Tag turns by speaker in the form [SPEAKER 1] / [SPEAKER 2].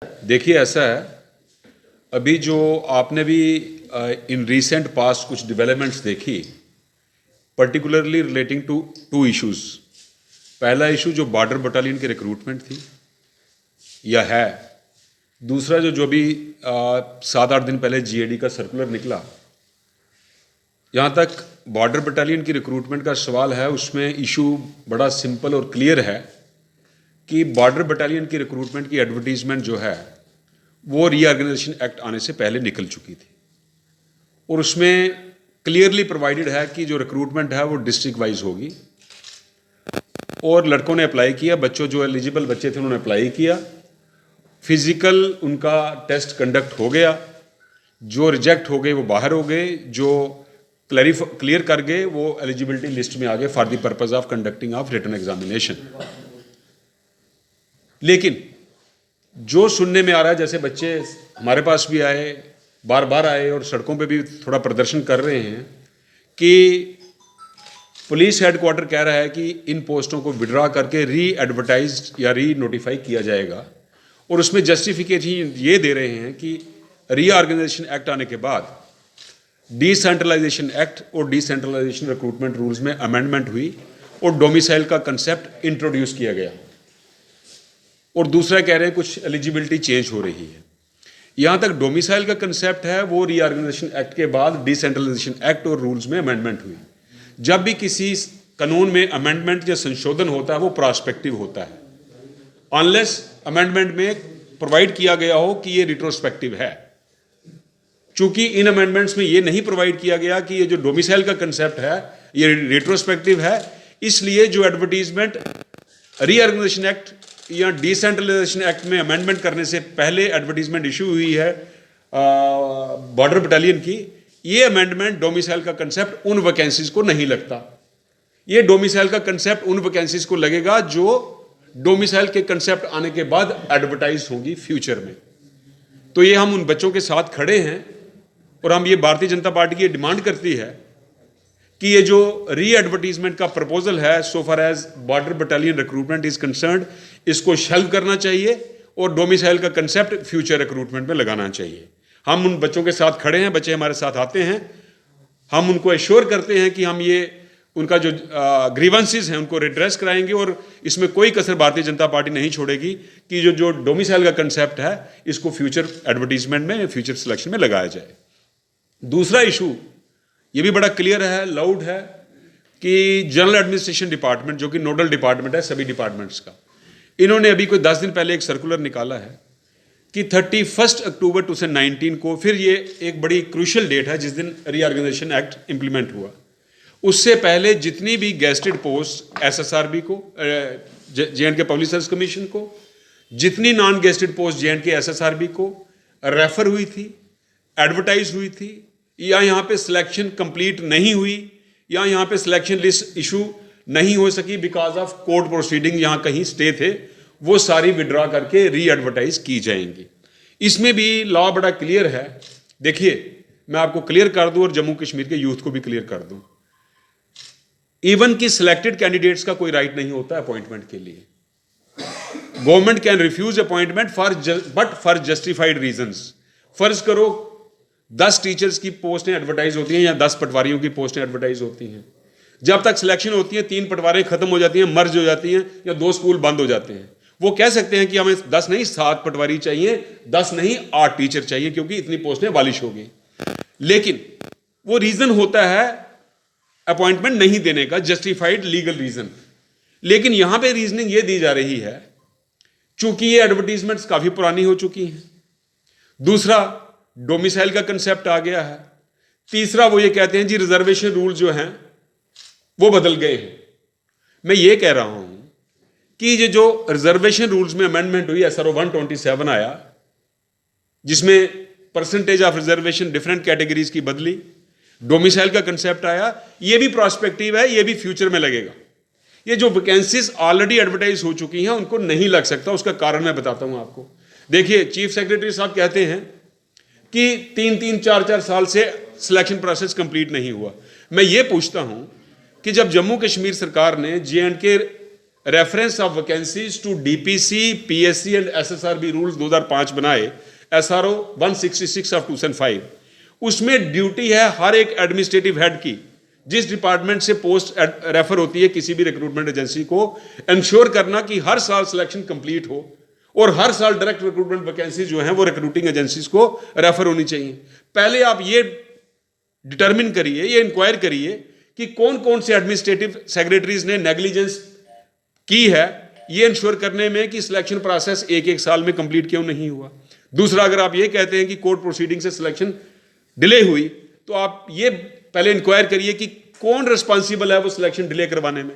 [SPEAKER 1] देखिए ऐसा है, अभी जो आपने भी इन रीसेंट पास्ट कुछ डेवलपमेंट्स देखी, particularly relating to to issues. पहला इशू जो बॉर्डर बटालियन की रिक्रूटमेंट थी या है, दूसरा जो भी 7-8 दिन पहले जीएडी का सर्कुलर निकला। जहाँ तक बॉर्डर बटालियन की रिक्रूटमेंट का सवाल है, उसमें इशू बड़ा सिंपल और क्लियर है कि बॉर्डर बटालियन की रिक्रूटमेंट की एडवर्टीजमेंट जो है वो रीऑर्गेनाइजेशन एक्ट आने से पहले निकल चुकी थी और उसमें क्लियरली प्रोवाइडेड है कि जो रिक्रूटमेंट है वो डिस्ट्रिक्ट वाइज होगी। और लड़कों ने अप्लाई किया, बच्चों जो एलिजिबल बच्चे थे उन्होंने अप्लाई किया, फिजिकल उनका टेस्ट कंडक्ट हो गया, जो रिजेक्ट हो गए वो बाहर हो गए, जो क्लियर कर गए वो एलिजिबिलिटी लिस्ट में आ गए for the purpose of conducting of written examination. लेकिन जो सुनने में आ रहा है, जैसे बच्चे हमारे पास भी आए, बार बार आए और सड़कों पे भी थोड़ा प्रदर्शन कर रहे हैं कि पुलिस हेडक्वार्टर कह रहा है कि इन पोस्टों को विड्रॉ करके री एडवर्टाइज या री नोटिफाई किया जाएगा। और उसमें जस्टिफिकेशन ये दे रहे हैं कि रीऑर्गेनाइजेशन एक्ट आने के बाद डिसेंट्रलाइजेशन एक्ट और डिसेंट्रलाइजेशन रिक्रूटमेंट रूल्स में अमेंडमेंट हुई और डोमिसाइल का कंसेप्ट इंट्रोड्यूस किया गया। और दूसरा कह रहे हैं कुछ एलिजिबिलिटी चेंज हो रही है। यहाँ तक डोमिसाइल का कंसेप्ट है वो रीऑर्गेनाइजेशन एक्ट के बाद डिसेंट्रलाइजेशन एक्ट और रूल्स में अमेंडमेंट हुई। जब भी किसी कानून में अमेंडमेंट या संशोधन होता है वो प्रोस्पेक्टिव होता है, अनलेस अमेंडमेंट में प्रोवाइड किया गया हो कि ये रिट्रोस्पेक्टिव है। चूंकि इन अमेंडमेंट्स में ये नहीं प्रोवाइड किया गया कि ये जो डोमिसाइल का कंसेप्ट है ये रिट्रोस्पेक्टिव है, इसलिए जो एडवर्टीजमेंट रीऑर्गेनाइजेशन एक्ट या डिसेंट्रलाइजेशन एक्ट में अमेंडमेंट करने से पहले एडवर्टीजमेंट इशू हुई है बॉर्डर बटालियन की, ये अमेंडमेंट डोमिसाइल का कंसेप्ट उन वैकेंसीज को नहीं लगता। ये डोमिसाइल का कंसेप्ट उन वैकेंसीज को लगेगा जो डोमिसाइल के कंसेप्ट आने के बाद एडवर्टाइज होंगी फ्यूचर में। तो ये हम उन बच्चों के साथ खड़े हैं और हम ये भारतीय जनता पार्टी की डिमांड करती है कि ये जो री एडवर्टीजमेंट का प्रपोजल है so far as border battalion recruitment is concerned, इसको शेल्व करना चाहिए और डोमिसाइल का कंसेप्ट फ्यूचर रिक्रूटमेंट में लगाना चाहिए। हम उन बच्चों के साथ खड़े हैं, बच्चे हमारे साथ आते हैं, हम उनको एश्योर करते हैं कि हम ये उनका जो ग्रीवेंसेस हैं उनको रिड्रेस कराएंगे और इसमें कोई कसर भारतीय जनता पार्टी नहीं छोड़ेगी कि जो डोमिसाइल का कंसेप्ट है इसको फ्यूचर एडवर्टीजमेंट में, फ्यूचर सिलेक्शन में लगाया जाए। दूसरा इशू ये भी बड़ा क्लियर है, लाउड है कि जनरल एडमिनिस्ट्रेशन डिपार्टमेंट जो कि नोडल डिपार्टमेंट है सभी डिपार्टमेंट्स का, इन्होंने अभी कोई 10 दिन पहले एक सर्कुलर निकाला है कि 31 अक्टूबर 2019 को, फिर ये एक बड़ी क्रूशियल डेट है जिस दिन रीऑर्गेनाइजेशन एक्ट इंप्लीमेंट हुआ, उससे पहले जितनी भी गेस्टेड पोस्ट एसएसआरबी को, जे.एंड.के पब्लिक सर्विस कमीशन को, जितनी नॉन गेस्टेड पोस्ट जे.एंड.के एसएसआरबी को रेफर हुई थी, एडवर्टाइज हुई थी, या यहाँ पे सिलेक्शन कंप्लीट नहीं हुई, या यहाँ पे सिलेक्शन लिस्ट इशू नहीं हो सकी बिकॉज ऑफ कोर्ट प्रोसीडिंग, यहाँ कहीं स्टे थे, वो सारी विड्रॉ करके री एडवर्टाइज की जाएंगी। इसमें भी लॉ बड़ा क्लियर है। देखिए मैं आपको क्लियर कर दूं और जम्मू कश्मीर के यूथ को भी क्लियर कर दूं, इवन कि सिलेक्टेड कैंडिडेट्स का कोई राइट नहीं होता अपॉइंटमेंट के लिए। Government can refuse appointment but for justified reasons. फर्ज करो 10 टीचर्स की पोस्टें एडवर्टाइज होती हैं या 10 पटवारियों की पोस्टें एडवर्टाइज होती हैं, जब तक सिलेक्शन होती है 3 पटवारी खत्म हो जाती हैं, मर्ज हो जाती हैं, या 2 स्कूल बंद हो जाते हैं। वो कह सकते हैं कि हमें 10 नहीं 7 पटवारी चाहिए, 10 नहीं 8 टीचर चाहिए क्योंकि इतनी पोस्टें वालिश हो गई। लेकिन वो रीजन होता है अपॉइंटमेंट नहीं देने का, जस्टिफाइड लीगल रीजन। लेकिन यहां पे रीजनिंग ये दी जा रही है चूंकि ये एडवर्टीजमेंट्स काफी पुरानी हो चुकी हैं। दूसरा डोमिसाइल का कंसेप्ट आ गया है। तीसरा वो ये कहते हैं जी रिजर्वेशन रूल जो हैं वो बदल गए हैं। मैं ये कह रहा हूं कि ये जो रिजर्वेशन रूल्स में अमेंडमेंट हुई, SRO 127 आया जिसमें percentage of reservation different categories की बदली, डोमिसाइल का कंसेप्ट आया, ये भी प्रोस्पेक्टिव है, ये भी फ्यूचर में लगेगा। ये जो वैकेंसीज ऑलरेडी एडवर्टाइज हो चुकी हैं उनको नहीं लग सकता, उसका कारण मैं बताता हूं आपको। देखिए चीफ सेक्रेटरी साहब कहते हैं कि 3-3, 4-4 साल से सिलेक्शन प्रोसेस कंप्लीट नहीं हुआ। मैं ये पूछता हूं कि जब जम्मू कश्मीर सरकार ने J and K reference of vacancies to DPC, PSC and SSRB rules 2005 बनाए, एसआरओ 166 ऑफ 2005, उसमें ड्यूटी है हर एक एडमिनिस्ट्रेटिव हेड की, जिस डिपार्टमेंट से पोस्ट रेफर होती है किसी भी रिक्रूटमेंट एजेंसी को, इंश्योर करना कि हर साल सिलेक्शन कंप्लीट हो और हर साल डायरेक्ट रिक्रूटमेंट वैकेंसी जो है वो रिक्रूटिंग एजेंसीज को रेफर होनी चाहिए। पहले आप ये डिटरमिन करिए, ये इंक्वायर करिए कि कौन कौन से एडमिनिस्ट्रेटिव सेक्रेटरीज ने नेग्लिजेंस की है ये इंश्योर करने में कि सिलेक्शन प्रोसेस एक एक साल में कंप्लीट क्यों नहीं हुआ। दूसरा, अगर आप ये कहते हैं कि कोर्ट प्रोसीडिंग से सिलेक्शन डिले हुई, तो आप ये पहले इंक्वायर करिए कि कौन रिस्पॉन्सिबल है वो सिलेक्शन डिले करवाने में।